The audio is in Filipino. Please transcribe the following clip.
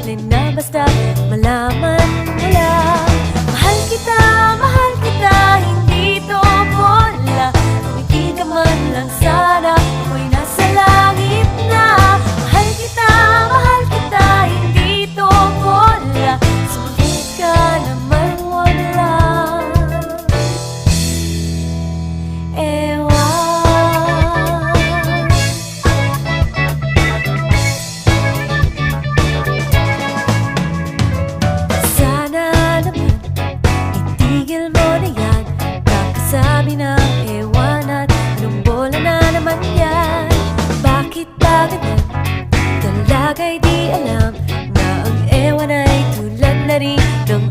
alin na basta malaman mo lang. Mahal kita, hindi to bola. Kung hindi ka man lang sana, ako'y nasa langit na. Mahal kita, hindi to bola. Sumagot ka naman wala. Tigil mo na yan, kakasabi ng ewan at anong bola na naman yan. Bakit ba ganyan? Talaga'y di alam na ang ewan ay tulad na rin ng